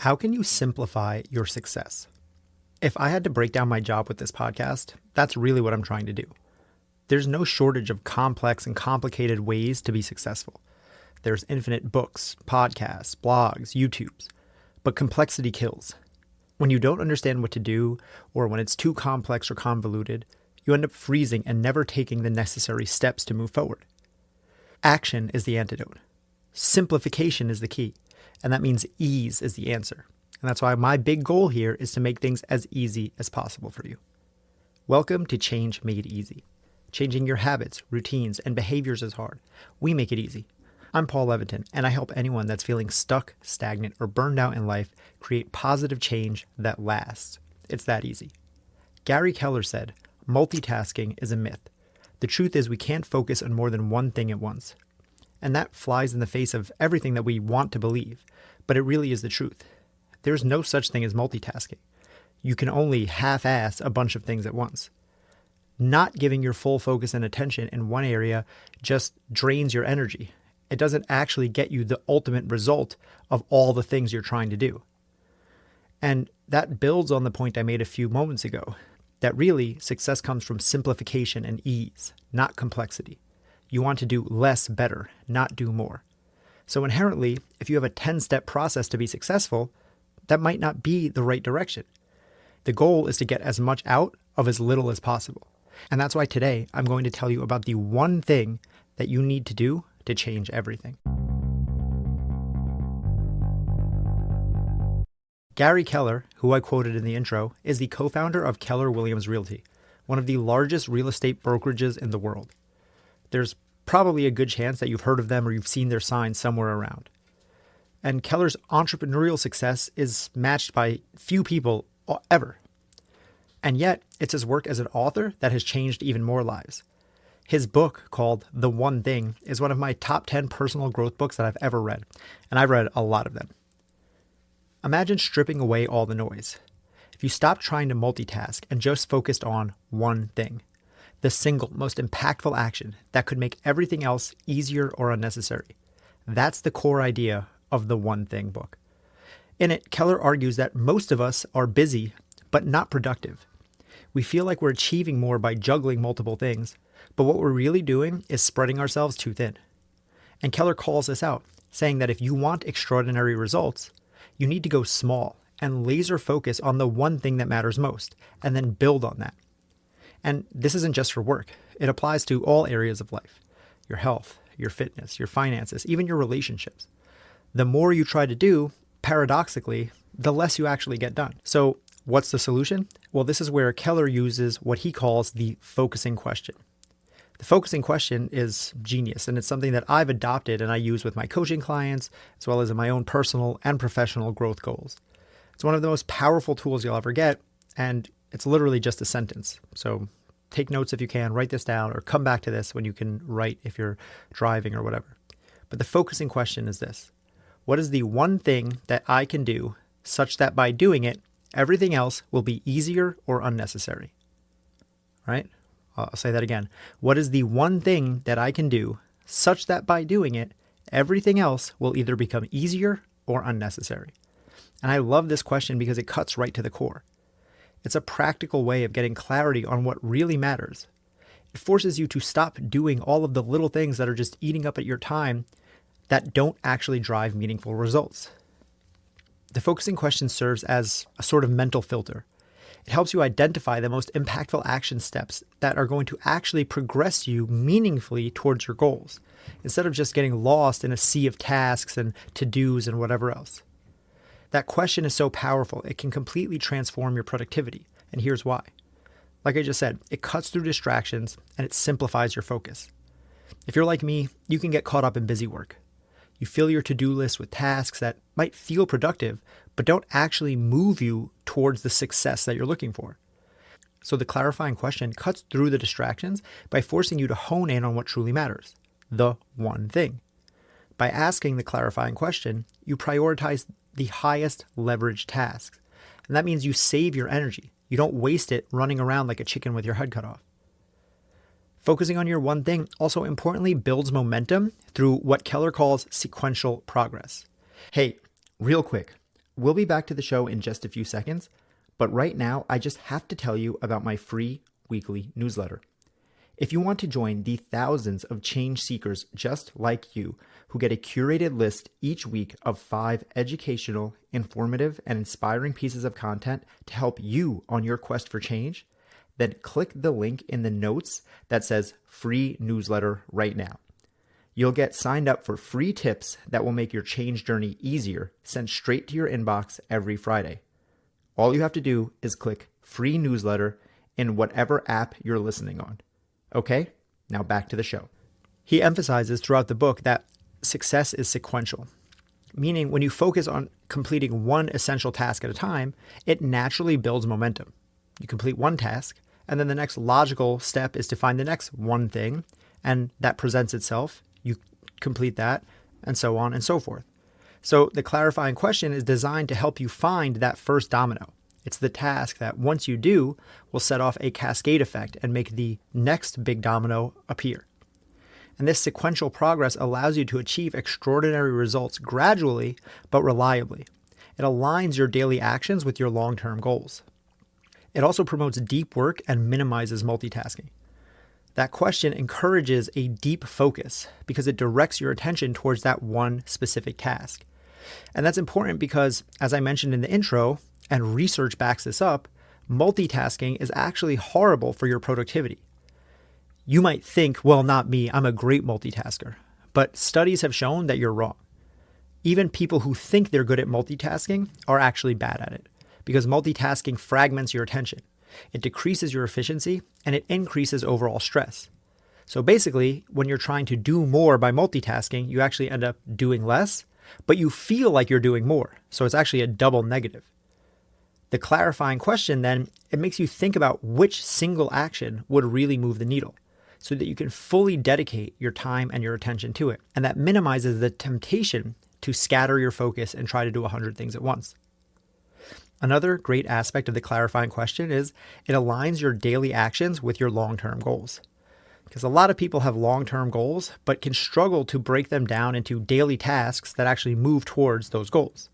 How can you simplify your success? If I had to break down my job with this podcast, that's really what I'm trying to do. There's no shortage of complex and complicated ways to be successful. There's infinite books, podcasts, blogs, YouTubes, but complexity kills. When you don't understand what to do, or when it's too complex or convoluted, you end up freezing and never taking the necessary steps to move forward. Action is the antidote. Simplification is the key, and that means ease is the answer. And that's why my big goal here is to make things as easy as possible for you. Welcome to Change Made Easy. Changing your habits, routines, and behaviors is hard. We make it easy. I'm Paul Leviton, and I help anyone that's feeling stuck, stagnant, or burned out in life create positive change that lasts. It's that easy. Gary Keller said, multitasking is a myth. The truth is we can't focus on more than one thing at once. And that flies in the face of everything that we want to believe, but it really is the truth. There's no such thing as multitasking. You can only half-ass a bunch of things at once. Not giving your full focus and attention in one area just drains your energy. It doesn't actually get you the ultimate result of all the things you're trying to do. And that builds on the point I made a few moments ago, that really success comes from simplification and ease, not complexity. You want to do less better, not do more. So inherently, if you have a 10-step process to be successful, that might not be the right direction. The goal is to get as much out of as little as possible. And that's why today I'm going to tell you about the one thing that you need to do to change everything. Gary Keller, who I quoted in the intro, is the co-founder of Keller Williams Realty, one of the largest real estate brokerages in the world. There's probably a good chance that you've heard of them or you've seen their sign somewhere around. And Keller's entrepreneurial success is matched by few people ever. And yet, it's his work as an author that has changed even more lives. His book, called The One Thing, is one of my top 10 personal growth books that I've ever read, and I've read a lot of them. Imagine stripping away all the noise. If you stopped trying to multitask and just focused on one thing, the single most impactful action that could make everything else easier or unnecessary. That's the core idea of the One Thing book. In it, Keller argues that most of us are busy, but not productive. We feel like we're achieving more by juggling multiple things, but what we're really doing is spreading ourselves too thin. And Keller calls this out, saying that if you want extraordinary results, you need to go small and laser focus on the one thing that matters most, and then build on that. And this isn't just for work. It applies to all areas of life. Your health, your fitness, your finances, even your relationships. The more you try to do, paradoxically, the less you actually get done. So what's the solution? Well, this is where Keller uses what he calls the focusing question. The focusing question is genius, and it's something that I've adopted and I use with my coaching clients, as well as in my own personal and professional growth goals. It's one of the most powerful tools you'll ever get, and it's literally just a sentence. So take notes if you can, write this down, or come back to this when you can write if you're driving or whatever. But the focusing question is this. What is the one thing that I can do such that by doing it, everything else will be easier or unnecessary? Right? I'll say that again. What is the one thing that I can do such that by doing it, everything else will either become easier or unnecessary? And I love this question because it cuts right to the core. It's a practical way of getting clarity on what really matters. It forces you to stop doing all of the little things that are just eating up at your time that don't actually drive meaningful results. The focusing question serves as a sort of mental filter. It helps you identify the most impactful action steps that are going to actually progress you meaningfully towards your goals, instead of just getting lost in a sea of tasks and to-dos and whatever else. That question is so powerful, it can completely transform your productivity, and here's why. Like I just said, it cuts through distractions and it simplifies your focus. If you're like me, you can get caught up in busy work. You fill your to-do list with tasks that might feel productive, but don't actually move you towards the success that you're looking for. So the clarifying question cuts through the distractions by forcing you to hone in on what truly matters, the one thing. By asking the clarifying question, you prioritize the highest leverage tasks. And that means you save your energy. You don't waste it running around like a chicken with your head cut off. Focusing on your one thing also importantly builds momentum through what Keller calls sequential progress. Hey, real quick, We'll be back to the show in just a few seconds, but right now I just have to tell you about my free weekly newsletter. If you want to join the thousands of change seekers just like you who get a curated list each week of 5 educational, informative, and inspiring pieces of content to help you on your quest for change, then click the link in the notes that says free newsletter right now. You'll get signed up for free tips that will make your change journey easier, sent straight to your inbox every Friday. All you have to do is click free newsletter in whatever app you're listening on. Okay, now back to the show. He emphasizes throughout the book that success is sequential, meaning when you focus on completing one essential task at a time, it naturally builds momentum. You complete one task, and then the next logical step is to find the next one thing, and that presents itself. You complete that, and so on and so forth. So the clarifying question is designed to help you find that first domino. It's the task that once you do will set off a cascade effect and make the next big domino appear. And this sequential progress allows you to achieve extraordinary results gradually but reliably. It aligns your daily actions with your long-term goals. It also promotes deep work and minimizes multitasking. That question encourages a deep focus because it directs your attention towards that one specific task. And that's important because, as I mentioned in the intro, and research backs this up, multitasking is actually horrible for your productivity. You might think, well, not me, I'm a great multitasker. But studies have shown that you're wrong. Even people who think they're good at multitasking are actually bad at it because multitasking fragments your attention. It decreases your efficiency and it increases overall stress. So basically, when you're trying to do more by multitasking, you actually end up doing less, but you feel like you're doing more. So it's actually a double negative. The clarifying question then, it makes you think about which single action would really move the needle so that you can fully dedicate your time and your attention to it. And that minimizes the temptation to scatter your focus and try to do 100 things at once. Another great aspect of the clarifying question is it aligns your daily actions with your long-term goals. Because a lot of people have long-term goals, but can struggle to break them down into daily tasks that actually move towards those goals.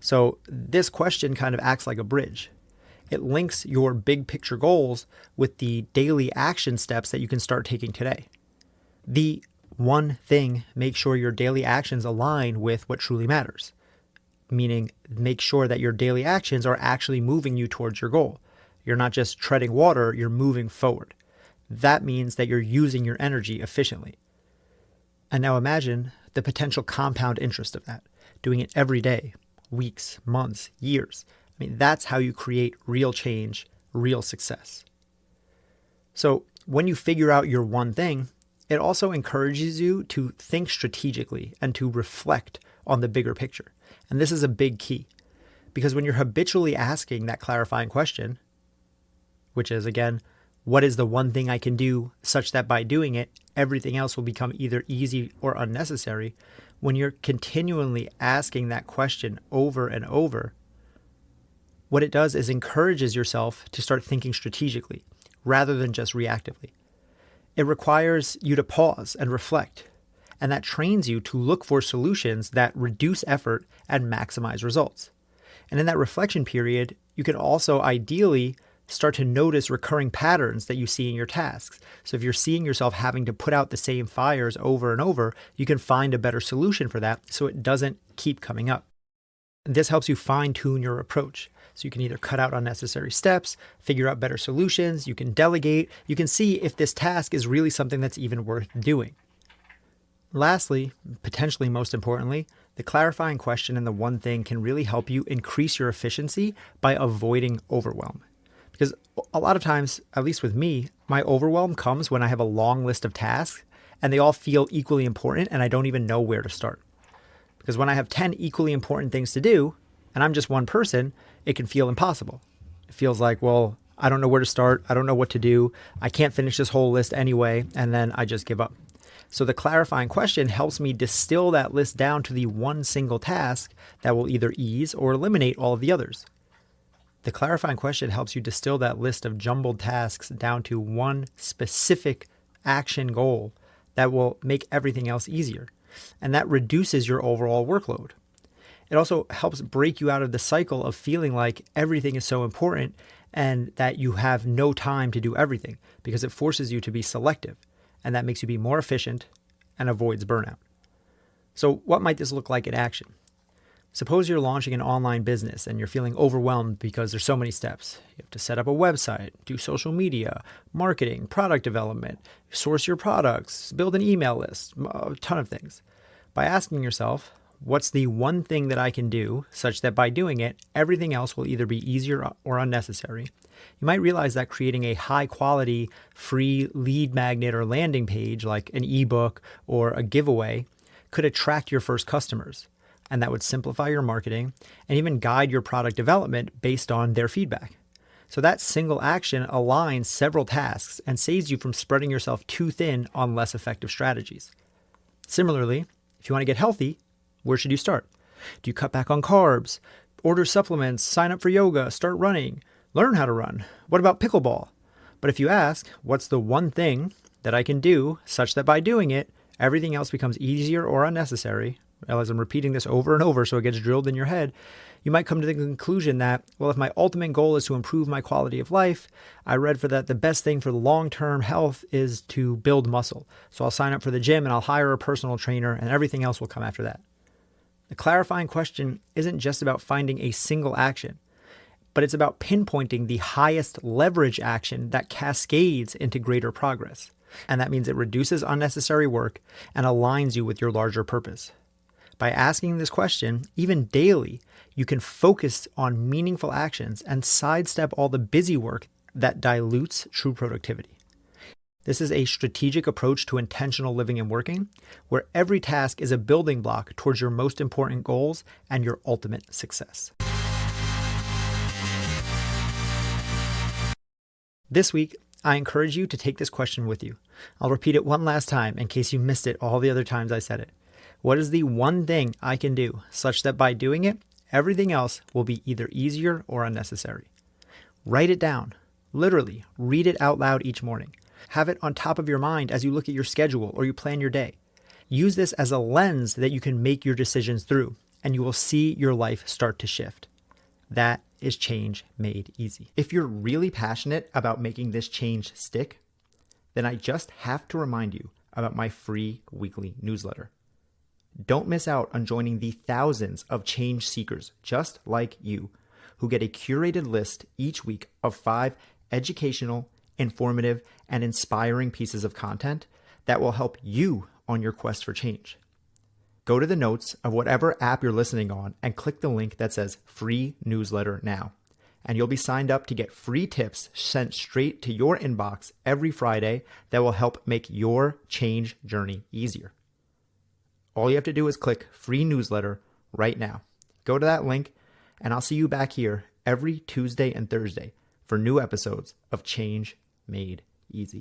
So this question kind of acts like a bridge. It links your big picture goals with the daily action steps that you can start taking today. The one thing, make sure your daily actions align with what truly matters. Meaning, make sure that your daily actions are actually moving you towards your goal. You're not just treading water, you're moving forward. That means that you're using your energy efficiently. And now imagine the potential compound interest of that, doing it every day. Weeks, months, years. I mean, that's how you create real change, real success. So when you figure out your one thing, it also encourages you to think strategically and to reflect on the bigger picture. And this is a big key because when you're habitually asking that clarifying question, which is again, what is the one thing I can do such that by doing it, everything else will become either easy or unnecessary. When you're continually asking that question over and over, what it does is encourages yourself to start thinking strategically rather than just reactively. It requires you to pause and reflect, and that trains you to look for solutions that reduce effort and maximize results. And in that reflection period, you can also ideally start to notice recurring patterns that you see in your tasks. So if you're seeing yourself having to put out the same fires over and over, you can find a better solution for that so it doesn't keep coming up. And this helps you fine-tune your approach. So you can either cut out unnecessary steps, figure out better solutions, you can delegate, you can see if this task is really something that's even worth doing. Lastly, potentially most importantly, the clarifying question and the one thing can really help you increase your efficiency by avoiding overwhelm. Because a lot of times, at least with me, my overwhelm comes when I have a long list of tasks and they all feel equally important and I don't even know where to start. Because when I have 10 equally important things to do and I'm just one person, it can feel impossible. It feels like, well, I don't know where to start. I don't know what to do. I can't finish this whole list anyway. And then I just give up. So the clarifying question helps me distill that list down to the one single task that will either ease or eliminate all of the others. The clarifying question helps you distill that list of jumbled tasks down to one specific action goal that will make everything else easier. And that reduces your overall workload. It also helps break you out of the cycle of feeling like everything is so important and that you have no time to do everything, because it forces you to be selective, and that makes you be more efficient and avoids burnout. So what might this look like in action? Suppose you're launching an online business and you're feeling overwhelmed because there's so many steps. You have to set up a website, do social media, marketing, product development, source your products, build an email list, a ton of things. By asking yourself, what's the one thing that I can do such that by doing it, everything else will either be easier or unnecessary, you might realize that creating a high quality free lead magnet or landing page like an ebook or a giveaway could attract your first customers. And that would simplify your marketing and even guide your product development based on their feedback. So that single action aligns several tasks and saves you from spreading yourself too thin on less effective strategies. Similarly, if you want to get healthy, where should you start? Do you cut back on carbs, order supplements, sign up for yoga, start running, learn how to run? What about pickleball? But if you ask, what's the one thing that I can do such that by doing it, everything else becomes easier or unnecessary, as I'm repeating this over and over so it gets drilled in your head, you might come to the conclusion that, well, if my ultimate goal is to improve my quality of life, I read for that the best thing for the long-term health is to build muscle. So I'll sign up for the gym and I'll hire a personal trainer and everything else will come after that. The clarifying question isn't just about finding a single action, but it's about pinpointing the highest leverage action that cascades into greater progress. And that means it reduces unnecessary work and aligns you with your larger purpose. By asking this question, even daily, you can focus on meaningful actions and sidestep all the busy work that dilutes true productivity. This is a strategic approach to intentional living and working, where every task is a building block towards your most important goals and your ultimate success. This week, I encourage you to take this question with you. I'll repeat it one last time in case you missed it all the other times I said it. What is the one thing I can do such that by doing it, everything else will be either easier or unnecessary? Write it down. Literally, read it out loud each morning. Have it on top of your mind as you look at your schedule or you plan your day. Use this as a lens that you can make your decisions through, and you will see your life start to shift. That is change made easy. If you're really passionate about making this change stick, then I just have to remind you about my free weekly newsletter. Don't miss out on joining the thousands of change seekers just like you who get a curated list each week of 5 educational, informative, and inspiring pieces of content that will help you on your quest for change. Go to the notes of whatever app you're listening on and click the link that says free newsletter now. And you'll be signed up to get free tips sent straight to your inbox every Friday that will help make your change journey easier. All you have to do is click free newsletter right now. Go to that link and I'll see you back here every Tuesday and Thursday for new episodes of Change Made Easy.